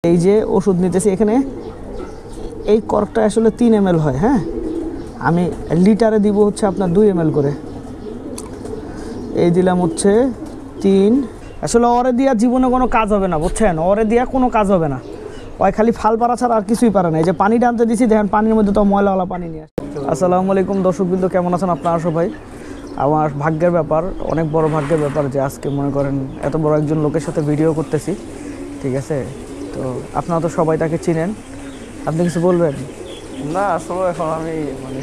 এই যে ওষুধ নিতেছি এখানে এই কর্কটা আসলে 3 ml হয়। হ্যাঁ, আমি লিটারে দিব হচ্ছে আপনার 2 ml করে। এই দিলাম হচ্ছে 3। আসলে ওরে দিয়া জীবনে কোনো কাজ হবে না, বুঝছেন? ওরে দিয়া কোনো কাজ হবে না, ওই খালি ফাল পারা ছাড়া আর কিছুই পারে না। এই যে পানি টানতে দিছি, দেখেন পানির মধ্যে তো ময়লাওয়ালা পানি নিয়ে আসে। আসসালামু আলাইকুম দর্শকবৃন্দ, কেমন আছেন আপনারা সবাই? আমার ভাগ্যের ব্যাপার, অনেক বড় ভাগ্যের ব্যাপার যে আজকে মনে করেন এত বড় একজন লোকের সাথে ভিডিও করতেছি, ঠিক আছে? তো আপনারা তো সবাই তাকে চিনেন, আপনি কিছু বলবেন? না, আসলে এখন আমি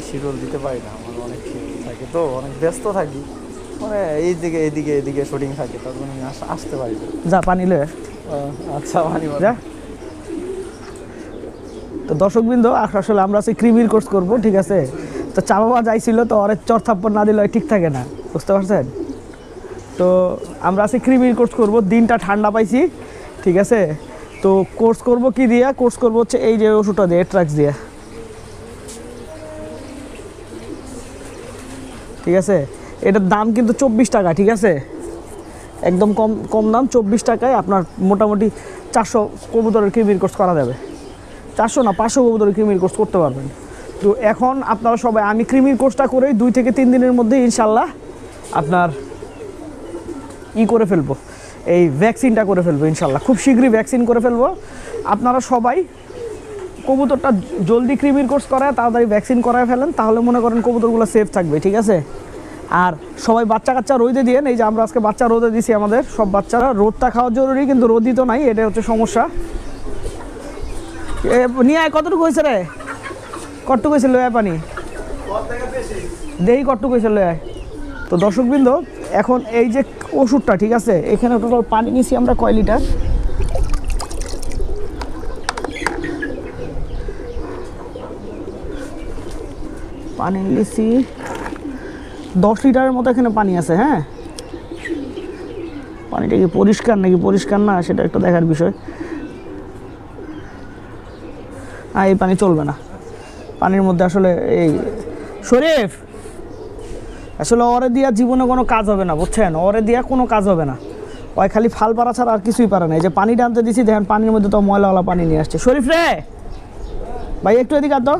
শিডিউল দিতে পারি না, আমার অনেক থাকে তো, অনেক ব্যস্ত থাকি, এইদিকে শুটিং থাকে, তার জন্য আমি আসতে পারি না। যা পানি লে। আচ্ছা, পানি যা। তো দর্শকবৃন্দ, আসলে আমরা আজকে ক্রিমির কোর্স করব, ঠিক আছে? তো চা বাবা যাইছিল, তো অনেক চর থাপ্পড় না দিলে ঠিক থাকে না, বুঝতে পারছেন? তো আমরা আজকে ক্রিমির কোর্স করব, দিনটা ঠান্ডা পাইছি, ঠিক আছে? তো কোর্স করব কি দিয়া? কোর্স করব হচ্ছে এই যে ওষুধটা দিয়ে, এট্রাক্স দিয়ে, ঠিক আছে? এটার দাম কিন্তু 24 টাকা, ঠিক আছে? একদম কম কম দাম, 24 টাকায় আপনার মোটামুটি 400 কবুতরের ক্রিমির কোর্স করা যাবে। 400 না, 500 কবুতরের ক্রিমির কোর্স করতে পারবেন। তো এখন আপনারা সবাই, আমি ক্রিমির কোর্সটা করেই 2 থেকে 3 দিনের মধ্যে ইনশাল্লাহ আপনার করে ফেলবো, এই ভ্যাকসিনটা করে ফেলবো ইনশাল্লাহ, খুব শীঘ্রই ভ্যাকসিন করে ফেলবো। আপনারা সবাই কবুতরটা জলদি ক্রিমির কোর্স করায় তাড়াতাড়ি ভ্যাকসিন করায় ফেলেন, তাহলে মনে করেন কবুতরগুলো সেফ থাকবে, ঠিক আছে? আর সবাই বাচ্চা কাচ্চা রোদে দিয়ে, এই যে আমরা আজকে বাচ্চা রোদে দিছি, আমাদের সব বাচ্চারা, রোদটা খাওয়া জরুরি, কিন্তু রোদই তো নাই, এটা হচ্ছে সমস্যা। নিয়ে আয়, কতটুকু হয়েছে রে? কতটুকু হয়েছে? লয় পানি দেই, কতটুকু হয়েছে লয়। তো দর্শকবৃন্দ, এখন এই যে ওষুধটা, ঠিক আছে, এখানে টোটাল পানি নিছি আমরা কয় লিটার? পানি নিছি 10 লিটারের মতো এখানে পানি আছে। হ্যাঁ, পানিটা কি পরিষ্কার নাকি পরিষ্কার না সেটা একটু দেখার বিষয়। হ্যাঁ, এই পানি চলবে না, পানির মধ্যে আসলে এই শরীফ, আসলে ওরে দিয়া জীবনে কোনো কাজ হবে না, বুঝছেন? ওরে দিয়া কোনো কাজ হবে না, ওই খালি ফাল পারা ছাড়া আর কিছুই পারে না। এই যে পানি টানতে দিছি, দেখেন পানির মধ্যে তো ময়লাওয়ালা পানি নিয়ে আসছে। শরীফ রে ভাই, একটু এদিকে তো,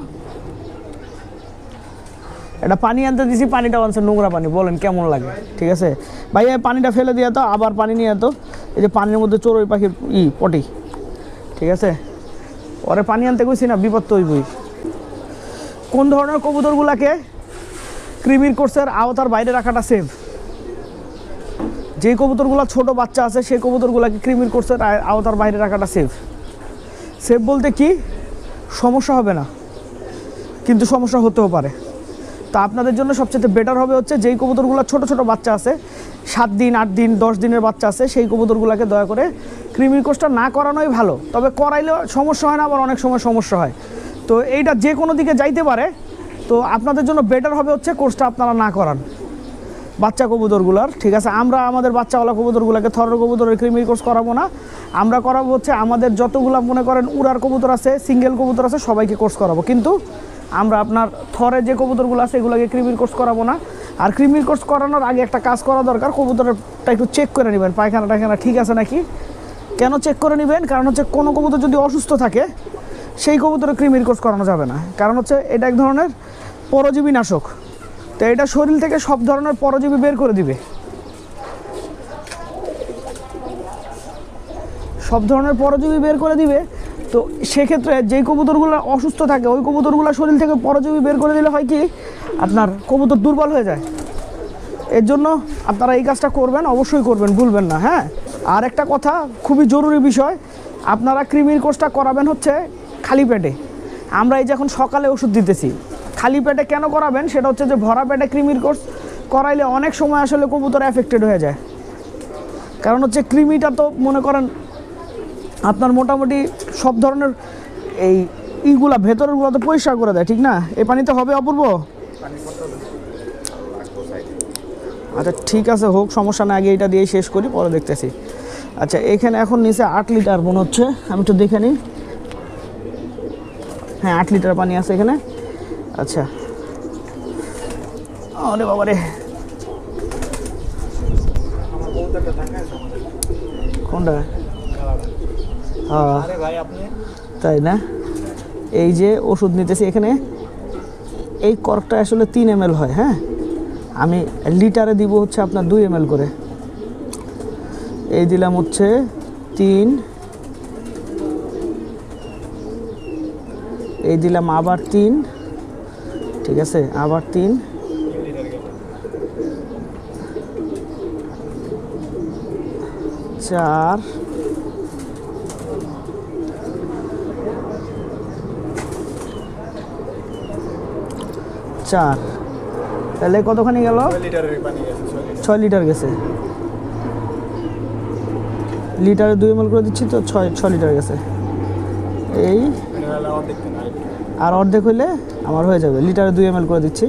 এটা পানি আনতে দিছি, পানিটা আনছে নোংরা পানি, বলেন কেমন লাগে? ঠিক আছে ভাই, এই পানিটা ফেলে দিয়ে তো, আবার পানি নিয়ে তো, এই যে পানির মধ্যে চড়ুই পাখির পটি, ঠিক আছে? ওরে পানি আনতে কইছি না, বিপদ তো হইবই। কোন ধরনের কবুতরগুলাকে ক্রিমির কোর্সের আওতার বাইরে রাখাটা সেফ? যে কবুতরগুলো ছোট বাচ্চা আছে, সেই কবুতরগুলাকে ক্রিমির কোর্সের আওতার বাইরে রাখাটা সেফ। সেফ বলতে কি, সমস্যা হবে না, কিন্তু সমস্যা হতেও পারে। তা আপনাদের জন্য সবচেয়ে বেটার হবে হচ্ছে, যেই কবুতরগুলো ছোট ছোট বাচ্চা আছে, 7 দিন 8 দিন 10 দিনের বাচ্চা আছে, সেই কবুতরগুলোকে দয়া করে ক্রিমির কোর্সটা না করানোই ভালো। তবে করাইলেও সমস্যা হয় না, আবার অনেক সময় সমস্যা হয়। তো এইটা যে কোনো দিকে যাইতে পারে। তো আপনাদের জন্য বেটার হবে হচ্ছে কোর্সটা আপনারা না করান বাচ্চা কবুতরগুলার, ঠিক আছে? আমরা আমাদের বাচ্চাওয়ালা কবুতরগুলোকে, থরের কবুতরের ক্রিমির কোর্স করাবো না, আমরা করাবো হচ্ছে আমাদের যতগুলো মনে করেন উড়ার কবুতর আছে, সিঙ্গেল কবুতর আছে, সবাইকে কোর্স করাবো। কিন্তু আমরা আপনার থরের যে কবুতরগুলো আছে এগুলোকে ক্রিমির কোর্স করাবো না। আর ক্রিমির কোর্স করানোর আগে একটা কাজ করা দরকার, কবুতরটা একটু চেক করে নেবেন, পায়খানা টায়খানা ঠিক আছে নাকি। কেন চেক করে নেবেন? কারণ হচ্ছে কোনো কবুতর যদি অসুস্থ থাকে, সেই কবুতরের ক্রিমির কোর্স করানো যাবে না। কারণ হচ্ছে এটা এক ধরনের পরজীবী নাশক, তো এটা শরীর থেকে সব ধরনের পরজীবী বের করে দিবে, সব ধরনের পরজীবী বের করে দিবে। তো সেক্ষেত্রে যেই কবুতরগুলো অসুস্থ থাকে, ওই কবুতরগুলো শরীর থেকে পরজীবী বের করে দিলে হয় কি, আপনার কবুতর দুর্বল হয়ে যায়। এর জন্য আপনারা এই কাজটা করবেন, অবশ্যই করবেন, ভুলবেন না। হ্যাঁ, আর একটা কথা, খুবই জরুরি বিষয়, আপনারা ক্রিমির কোর্সটা করাবেন হচ্ছে খালি পেটে। আমরা এই যে এখন সকালে ওষুধ দিতেছি, খালি পেটে কেন করাবেন? সেটা হচ্ছে যে ভরা পেটে ক্রিমির কোর্স করাইলে অনেক সময় আসলে কবুতর এফেক্টেড হয়ে যায়। কারণ হচ্ছে ক্রিমিটা তো মনে করেন আপনার মোটামুটি সব ধরনের এইগুলা ভেতরেরগুলো তো পরিষ্কার করে দেয়, ঠিক না? এই পানিতে হবে অপূর্ব? আচ্ছা ঠিক আছে, হোক, সমস্যা না, আগে এটা দিয়েই শেষ করি, পরে দেখতেছি। আচ্ছা, এখানে এখন নিচে 8 লিটার মনে হচ্ছে, আমি একটু দেখে নিই। হ্যাঁ, 8 লিটার পানি আছে এখানে। আচ্ছা, আরে বাবা রে, কোনটা? হ্যাঁ আরে ভাই আপনি তাই না? এই যে ওষুধ নিতেছি এখানে, এই কর্কটা আসলে 3 ml হয়। হ্যাঁ, আমি লিটারে দিব হচ্ছে আপনার 2 ml করে। এই দিলাম হচ্ছে 3, এই দিলাম আবার 3, ঠিক আছে, আবার 3, 4, 4, তাহলে কতখানি গেল? 6 লিটার গেছে। লিটারে 2 ml করে দিচ্ছি তো 6 লিটার গেছে। এই আর অর্ধেক হইলে আমার হয়ে যাবে। লিটারে 2 ml করে দিচ্ছি।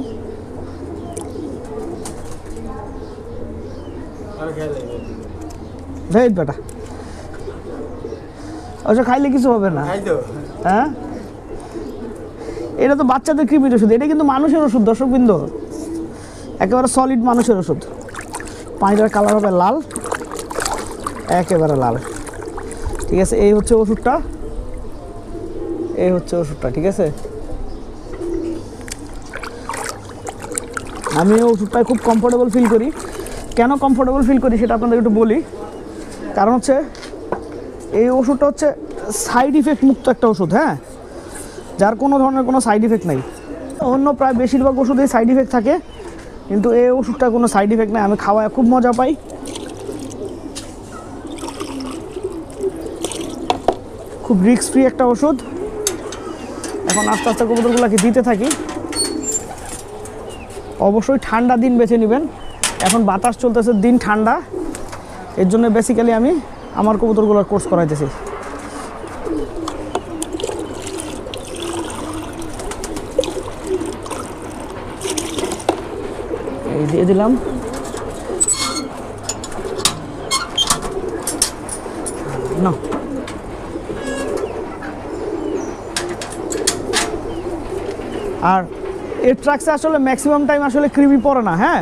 ভেট বেটা, ওটা খাইলে কিছু হবে না। হ্যাঁ, এটা তো বাচ্চাদের কৃমির ওষুধ, এটা কিন্তু মানুষের ওষুধ দর্শকবৃন্দ, একেবারে সলিড মানুষের ওষুধ। পানিটার কালার হবে লাল, একেবারে লাল। ঠিক আছে, এই হচ্ছে ওষুধটা, এই হচ্ছে ওষুধটা। ঠিক আছে, আমি এই ওষুধটায় খুব কমফোর্টেবল ফিল করি। কেন কমফোর্টেবল ফিল করি সেটা আপনাদের একটু বলি। কারণ হচ্ছে এই ওষুধটা হচ্ছে সাইড ইফেক্ট মুক্ত একটা ওষুধ। হ্যাঁ, যার কোনো ধরনের কোনো সাইড ইফেক্ট নাই। অন্য প্রায় বেশিরভাগ ওষুধেই সাইড ইফেক্ট থাকে, কিন্তু এই ওষুধটা কোনো সাইড ইফেক্ট নাই। আমি খাওয়ায় খুব মজা পাই। খুব রিস্ক ফ্রি একটা ওষুধ। এখন আস্তে আস্তে কবুতরগুলোকে দিতে থাকি। অবশ্যই ঠান্ডা দিন বেছে নেবেন। এখন বাতাস চলতেছে, দিন ঠান্ডা, এর জন্য বেসিক্যালি আমি আমার কবুতরগুলোর কোর্স করাইতেছি। এই দিয়ে দিলাম। না, আর এর ট্রাক্সে আসলে ম্যাক্সিমাম টাইম আসলে কৃমি পড়ে না। হ্যাঁ,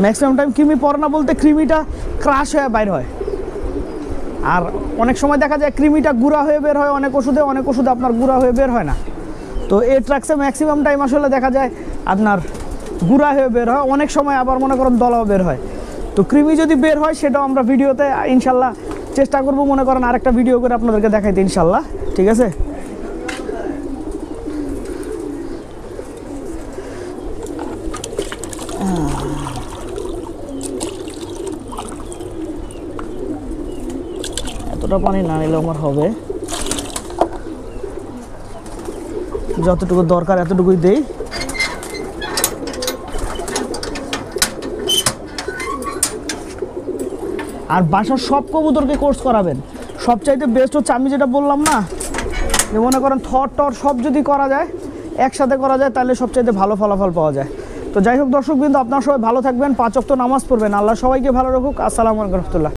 ম্যাক্সিমাম টাইম কৃমি পড়ে না বলতে কৃমিটা ক্রাশ হয়ে বাইর হয়। আর অনেক সময় দেখা যায় কৃমিটা গুঁড়া হয়ে বের হয় অনেক ওষুধে আপনার গুঁড়া হয়ে বের হয় না। তো এই ট্রাক্সে ম্যাক্সিমাম টাইম আসলে দেখা যায় আপনার গুঁড়া হয়ে বের হয়, অনেক সময় আবার মনে করেন দলাও বের হয়। তো কৃমি যদি বের হয় সেটাও আমরা ভিডিওতে ইনশাল্লাহ চেষ্টা করব, মনে করেন আরেকটা ভিডিও করে আপনাদেরকে দেখাইতে ইনশাল্লাহ। ঠিক আছে, এতটা পানি না নিলে আমার হবে, যতটুকু দরকার এতটুকুই দেই। আর বাসার সব কবুতরকে কোর্স করাবেন। সবচাইতে বেস্ট হচ্ছে আমি যেটা বললাম না, যে মনে করেন থর টর সব যদি করা যায়, একসাথে করা যায়, তাহলে সবচাইতে ভালো ফলাফল পাওয়া যায়। তো যাই হোক দর্শকবৃন্দ, আপনারা সবাই ভালো থাকবেন, 5 ওয়াক্ত নামাজ পড়বেন। আল্লাহ সবাইকে ভালো রাখুক। আসসালামু আলাইকুম রহমতুল্লাহ।